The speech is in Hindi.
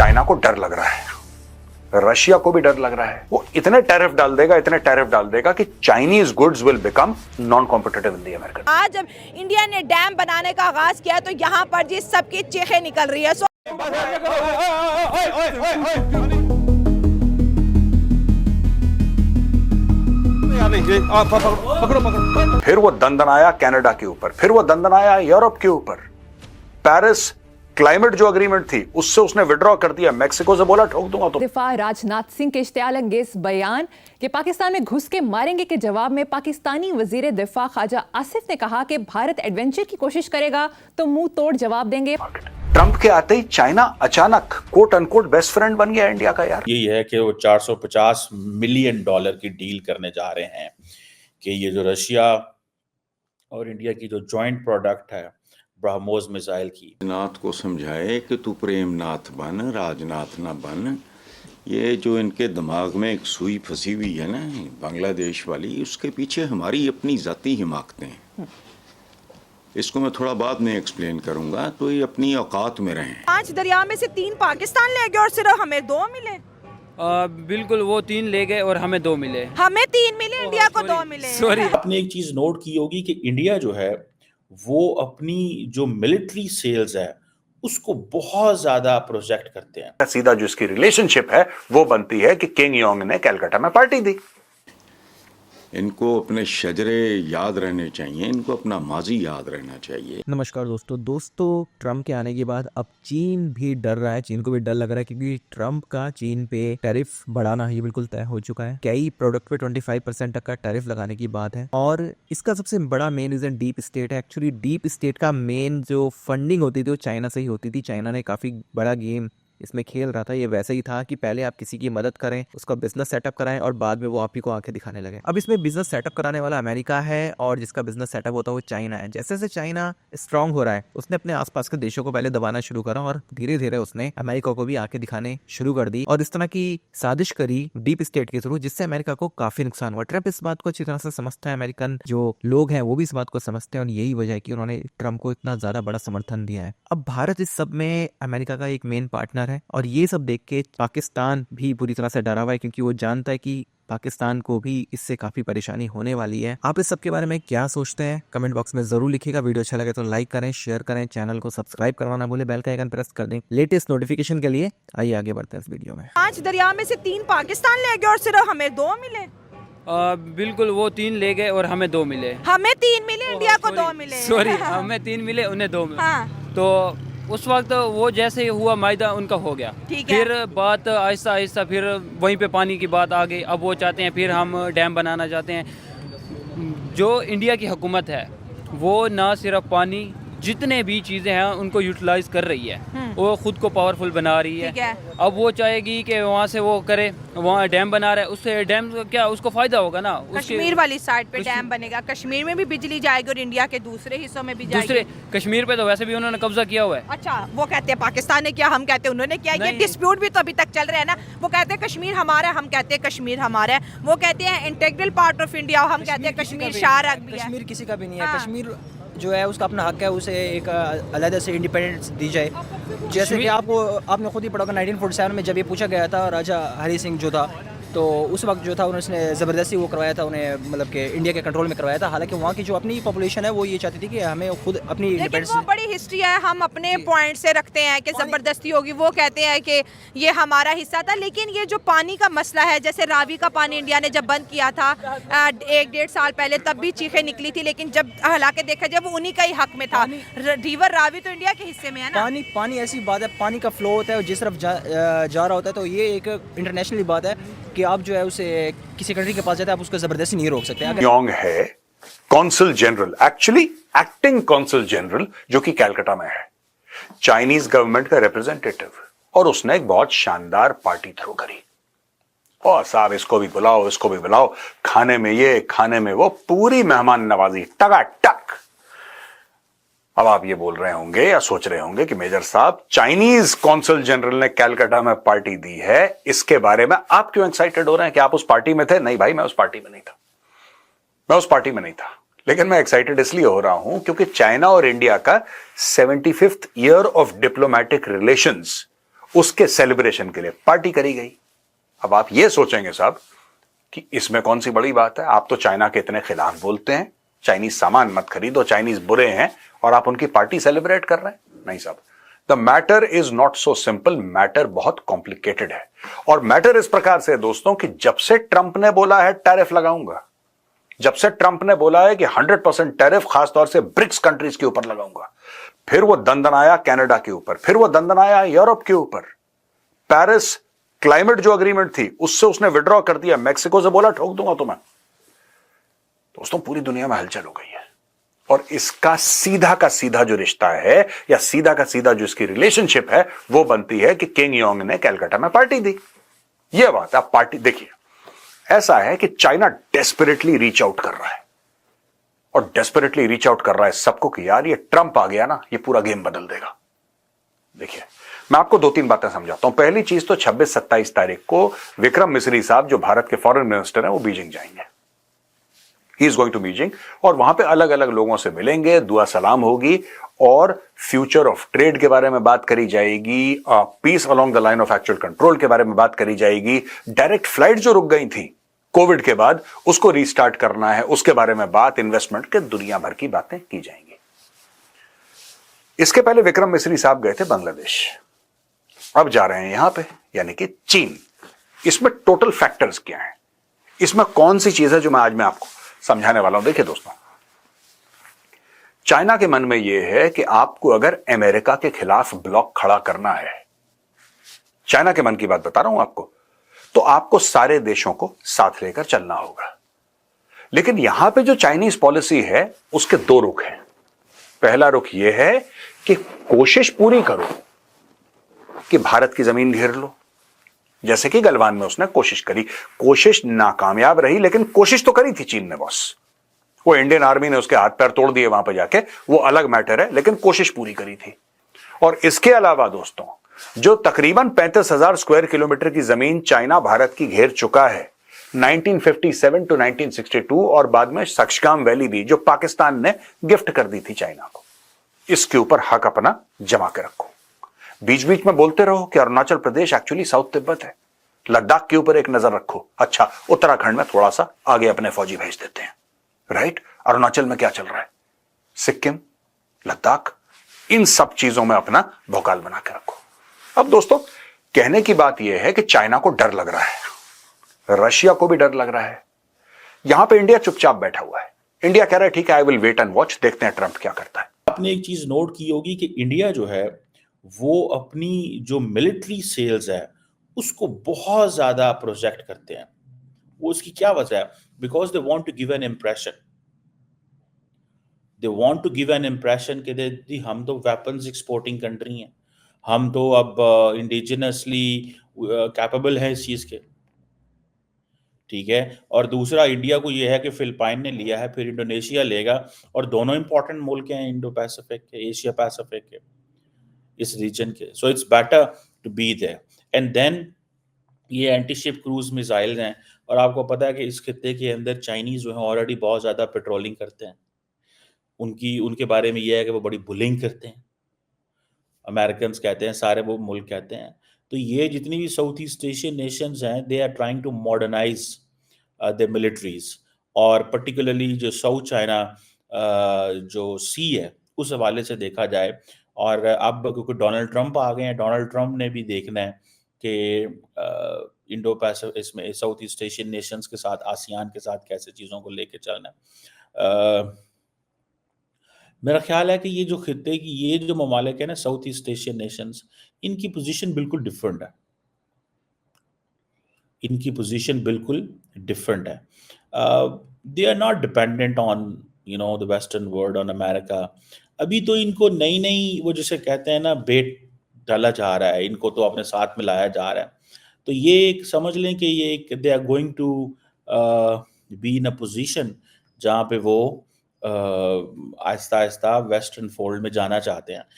चाइना को डर लग रहा है, रशिया को भी डर लग रहा है। वो इतने टैरिफ डाल देगा कि Chinese goods will become non competitive in the American. आज जब इंडिया ने डैम बनाने का आगाज किया तो यहाँ पर जी सबकी चीखें निकल रही है। फिर वो दंदनाया कनाडा के ऊपर, फिर वो दंदनाया यूरोप के ऊपर। पेरिस क्लाइमेट जो अग्रीमेंट थी उससे उसने विड्रॉ कर दिया, मेक्सिको से बोला ठोक दूंगा। तो दिफा राजनाथ सिंह के इश्तियाल अंगेज बयान कि पाकिस्तान में घुस के मारेंगे के जवाब में पाकिस्तानी वजीर दिफा ख्वाजा आसिफ ने कहा कि भारत एडवेंचर की कोशिश करेगा तो मुंह तोड़ जवाब देंगे। ट्रंप के आते ही चाइना अचानक कोट अनकोट बेस्ट फ्रेंड बन गया इंडिया का। यार यही है कि वो $450 मिलियन की डील करने जा रहे हैं कि ये जो रशिया और इंडिया की जो जॉइंट प्रोडक्ट है ब्रह्मोस मिसाइल की। नाथ को समझाए कि तू प्रेमनाथ बन, राजनाथ ना बन। ये जो इनके दिमाग में एक सुई फंसी हुई है ना बांग्लादेश वाली, उसके पीछे हमारी अपनी जाती हिमाकतें हैं। इसको मैं थोड़ा बाद में एक्सप्लेन करूंगा, तो ये अपनी औकात में रहें। 5 दरिया में से 3 पाकिस्तान ले गए और सिर्फ हमें 2 मिले। बिल्कुल, वो 3 ले गए और हमें 2 मिले। हमें 3 मिले, इंडिया को 2 मिले। सॉरी। आपने एक चीज नोट की होगी कि इंडिया जो है वो अपनी जो मिलिट्री सेल्स है उसको बहुत ज्यादा प्रोजेक्ट करते हैं। सीधा जो इसकी रिलेशनशिप है वो बनती है कि किंग योंग ने कलकत्ता में पार्टी दी। इनको अपने शजरे याद रहने चाहिए, इनको अपना माजी याद रहना चाहिए। नमस्कार दोस्तों ट्रम्प के आने के बाद अब चीन भी डर रहा है। चीन को भी डर लग रहा है क्योंकि ट्रम्प का चीन पे टैरिफ बढ़ाना ये बिल्कुल तय हो चुका है। कई प्रोडक्ट पे 25% तक का टैरिफ लगाने की बात है और इसका सबसे बड़ा मेन रीजन डीप स्टेट है। एक्चुअली डीप स्टेट का मेन जो फंडिंग होती थी वो चाइना से ही होती थी। चाइना ने काफी बड़ा गेम इसमें खेल रहा था। ये वैसे ही था कि पहले आप किसी की मदद करें, उसका बिजनेस सेटअप कराएं और बाद में वो आप ही को आके दिखाने लगे। अब इसमें बिजनेस सेटअप कराने वाला अमेरिका है और जिसका बिजनेस सेटअप होता है वो चाइना है। जैसे जैसे चाइना स्ट्रांग हो रहा है उसने अपने आसपास के देशों को पहले दबाना शुरू करा और धीरे धीरे उसने अमेरिका को भी आके दिखाने शुरू कर दी और इस तरह की साजिश करी डीप स्टेट के थ्रू, जिससे अमेरिका को काफी नुकसान हुआ। ट्रम्प इस बात को अच्छी तरह से समझता है, अमेरिकन जो लोग हैं वो भी इस बात को समझते हैं और यही वजह है कि उन्होंने ट्रम्प को इतना ज्यादा बड़ा समर्थन दिया है। अब भारत इस सब में अमेरिका का एक मेन पार्टनर है और ये सब देख के पाकिस्तान भी पूरी तरह से डरा हुआ है क्योंकि वो जानता है कि पाकिस्तान को भी इससे काफी परेशानी होने वाली है। आप इस सब के बारे में क्या सोचते हैं कमेंट बॉक्स में जरूर लिखिएगा। वीडियो अच्छा लगे तो लाइक करें, शेयर करें, चैनल को सब्सक्राइब करवाना भूले, बेल का आइकन प्रेस कर दें लेटेस्ट नोटिफिकेशन के लिए। आइए आगे बढ़ते हैं इस वीडियो में। 5 दरिया में से 3 पाकिस्तान ले गए और सिर्फ हमें 2 मिले। बिल्कुल, वो 3 ले गए और हमें 2 मिले। हमें 3 मिले, इंडिया को 2 मिले। सॉरी, हमें 3 मिले, उन्हें 2 मिले। हाँ। तो उस वक्त वो जैसे हुआ मायदा उनका हो गया। फिर बात आहिस्ता आहिस्ता फिर वहीं पे पानी की बात आ गई। अब वो चाहते हैं फिर हम डैम बनाना चाहते हैं। जो इंडिया की हुकूमत है वो ना सिर्फ पानी, जितने भी चीज़ें हैं उनको यूटिलाइज कर रही है, वो खुद को पावरफुल बना रही है। अब वो चाहेगी कि वहाँ से वो करे, वहाँ डैम बना रहा है, उससे डैम क्या उसको फायदा होगा ना। कश्मीर वाली साइड पे डैम बनेगा, कश्मीर में भी बिजली जाएगी और इंडिया के दूसरे हिस्सों में भी जाएगी। कश्मीर पे तो वैसे भी उन्होंने कब्जा किया हुआ है। अच्छा, वो कहते हैं पाकिस्तान ने किया, हम कहते हैं उन्होंने किया। ये डिस्प्यूट भी तो अभी तक चल रहा है ना। वो कहते हैं कश्मीर हमारा है, हम कहते हैं कश्मीर हमारा है। वो कहते हैं इंटीग्रल पार्ट ऑफ इंडिया, हम कहते हैं कश्मीर शार भी है। कश्मीर किसी का भी नहीं है। कश्मीर जो है उसका अपना हक है, उसे एक अलग से इंडिपेंडेंस दी जाए। जैसे कि आपने खुद ही पढ़ा होगा 1947 में जब ये पूछा गया था, राजा हरी सिंह जो था तो उस वक्त जो था उन्होंने ज़बरदस्ती वो करवाया था उन्हें, मतलब कि इंडिया के कंट्रोल में करवाया था। हालांकि वहाँ की जो अपनी पॉपुलेशन है वो ये चाहती थी कि हमें खुद अपनी इंडिपेंडेंस। वो बड़ी हिस्ट्री है, हम अपने पॉइंट से रखते हैं कि ज़बरदस्ती होगी। वो कहते हैं कि ये हमारा हिस्सा था। लेकिन ये जो पानी का मसला है, जैसे रावी का पानी इंडिया ने जब बंद किया था 1-1.5 साल पहले, तब भी चीखें निकली थी। लेकिन जब हालांकि देखा जाए वो उन्हीं का ही हक में था। रिवर रावी तो इंडिया के हिस्से में है ना। पानी ऐसी बात है, पानी का फ्लो होता है जिस तरफ जा रहा होता है। तो ये एक इंटरनेशनली बात है कि आप जो है उसे किसी कंट्री के पास जाते हैं आप उसको जबरदस्ती नहीं रोक सकते। योंग है consul general, actually acting consul general, जो कि कलकत्ता में है, चाइनीज गवर्नमेंट का रिप्रेजेंटेटिव, और उसने एक बहुत शानदार पार्टी थ्रो करी। और साहब इसको भी बुलाओ, इसको भी बुलाओ, खाने में ये, खाने में वो, पूरी मेहमान नवाजी टकाटक। अब आप ये बोल रहे होंगे या सोच रहे होंगे कि मेजर साहब चाइनीज कॉन्सल जनरल ने कलकत्ता में पार्टी दी है, इसके बारे में आप क्यों एक्साइटेड हो रहे हैं कि आप उस पार्टी में थे? नहीं भाई, मैं उस पार्टी में नहीं था, मैं उस पार्टी में नहीं था। लेकिन मैं एक्साइटेड इसलिए हो रहा हूं क्योंकि चाइना और इंडिया का 75th year of diplomatic relations उसके सेलिब्रेशन के लिए पार्टी करी गई। अब आप ये सोचेंगे साहब कि इसमें कौन सी बड़ी बात है, आप तो चाइना के इतने खिलाफ बोलते हैं, चाइनीज सामान मत खरीदो, चाइनीज बुरे हैं, और आप उनकी पार्टी सेलिब्रेट कर रहे हैं। नहीं साहब, the matter is not so simple, matter बहुत कॉम्प्लिकेटेड है। और मैटर इस प्रकार से है दोस्तों कि जब से ट्रंप ने बोला है टैरिफ लगाऊंगा, जब से ट्रंप ने बोला है कि 100% टैरिफ खासतौर से ब्रिक्स कंट्रीज के ऊपर लगाऊंगा, फिर वो दंदनाया कनाडा के ऊपर, फिर वो दंदनाया यूरोप के ऊपर। पेरिस क्लाइमेट जो अग्रीमेंट थी उससे उसने विड्रॉ कर दिया, मैक्सिको से बोला ठोक दूंगा तुम्हें। दोस्तों पूरी दुनिया में हलचल हो गई है, और इसका सीधा का सीधा जो रिश्ता है या सीधा का सीधा जो इसकी रिलेशनशिप है वो बनती है कि किंग योंग ने कलकत्ता में पार्टी दी। यह बात आप पार्टी देखिए, ऐसा है कि चाइना डेस्परेटली रीच आउट कर रहा है, और डेस्परेटली रीच आउट कर रहा है सबको कि यार ये ट्रंप आ गया ना, ये पूरा गेम बदल देगा। देखिए मैं आपको 2-3 बातें समझाता हूं। पहली चीज तो 26-27 तारीख को विक्रम मिस्री साहब जो भारत के फॉरेन मिनिस्टर हैं वो बीजिंग जाएंगे। He is going to Beijing, और वहां पे अलग अलग लोगों से मिलेंगे, दुआ सलाम होगी, और फ्यूचर ऑफ ट्रेड के बारे में बात करी जाएगी, peace along the line of actual control के बारे में बात करी जाएगी, डायरेक्ट फ्लाइट जो रुक गई थी कोविड के बाद उसको रीस्टार्ट करना है उसके बारे में बात, इन्वेस्टमेंट के दुनिया भर की बातें की जाएंगी। इसके पहले विक्रम मिस्री साहब गए थे बांग्लादेश, अब जा रहे हैं यहां पे यानी कि चीन। इसमें टोटल फैक्टर्स क्या हैं, इसमें कौन सी चीज है जो मैं आपको समझाने वाला हूं। देखिए दोस्तों, चाइना के मन में यह है कि आपको अगर अमेरिका के खिलाफ ब्लॉक खड़ा करना है, चाइना के मन की बात बता रहा हूं आपको, तो आपको सारे देशों को साथ लेकर चलना होगा। लेकिन यहां पे जो चाइनीज पॉलिसी है उसके 2 रुख हैं। पहला रुख यह है कि कोशिश पूरी करो कि भारत की जमीन घेर लो, जैसे कि गलवान में उसने कोशिश करी, कोशिश नाकामयाब रही लेकिन कोशिश तो करी थी चीन ने बॉस। वो इंडियन आर्मी ने उसके हाथ पैर तोड़ दिए वहां पर जाके, वो अलग मैटर है, लेकिन कोशिश पूरी करी थी। और इसके अलावा दोस्तों, जो तकरीबन 35,000 स्क्वायर किलोमीटर की जमीन चाइना भारत की घेर चुका है 1957 टू 1962, और बाद में सक्शगाम वैली भी जो पाकिस्तान ने गिफ्ट कर दी थी चाइना को, इसके ऊपर हक अपना जमा के रखो। बीच बीच में बोलते रहो कि अरुणाचल प्रदेश एक्चुअली साउथ तिब्बत है, लद्दाख के ऊपर एक नजर रखो, अच्छा उत्तराखंड में थोड़ा सा आगे अपने फौजी भेज देते हैं, राइट। अरुणाचल में क्या चल रहा है, सिक्किम, लद्दाख, इन सब चीजों में अपना भौकाल बना के रखो। अब दोस्तों कहने की बात यह है कि चाइना को डर लग रहा है, रशिया को भी डर लग रहा है, यहां पे इंडिया चुपचाप बैठा हुआ है। इंडिया कह रहा है ठीक है, I will wait and watch, देखते हैं ट्रंप क्या करता है। आपने एक चीज नोट की होगी कि इंडिया जो है वो अपनी जो मिलिट्री सेल्स है उसको बहुत ज्यादा प्रोजेक्ट करते हैं। वो उसकी क्या वजह है? Because they want to give an impression, they want to give an impression कि हम तो वेपन्स एक्सपोर्टिंग कंट्री हैं, हम तो अब इंडिजिनसली कैपेबल है इस चीज के, ठीक है। और दूसरा इंडिया को यह है कि फिलिपाइन ने लिया है, फिर इंडोनेशिया लेगा, और दोनों इंपॉर्टेंट मुल्क हैं इंडो पैसिफिक के, एशिया पैसिफिक के, इस रीजन के। So it's better to be there. And then ये एंटी शिप क्रूज मिसाइल्स हैं, और आपको पता है कि इस खित्ते के अंदर चाइनीज जो है ऑलरेडी बहुत ज्यादा पेट्रोलिंग करते हैं। उनके बारे में यह है कि वो बड़ी बुलिंग करते हैं, अमेरिकन कहते हैं, सारे वो मुल्क कहते हैं। तो ये जितनी भी साउथ ईस्ट एशियन नेशंस हैं, they are trying to modernise the militaries, और पर्टिकुलरली जो साउथ चाइना जो सी है उस हवाले से देखा जाए। और अब क्योंकि डोनाल्ड ट्रंप आ गए हैं, डोनाल्ड ट्रंप ने भी देखना है कि इंडो पैसिफिक इसमें साउथ ईस्ट एशियन नेशंस के साथ, आसियान के साथ कैसे चीज़ों को लेके चलना है। मेरा ख्याल है कि ये जो खित्ते की ये जो ममालिक है ना साउथ ईस्ट एशियन नेशंस, इनकी पोजीशन बिल्कुल डिफरेंट है, इनकी पोजीशन बिल्कुल डिफरेंट है। They are not dependent on the Western world, on America. अभी तो इनको नई नई वो जिसे कहते हैं ना बेट डाला जा रहा है, इनको तो अपने साथ मिलाया जा रहा है। तो ये एक समझ लें कि ये एक they are going to be in a position जहाँ पे वो आहिस्ता आहिस्ता वेस्टर्न फोल्ड में जाना चाहते हैं।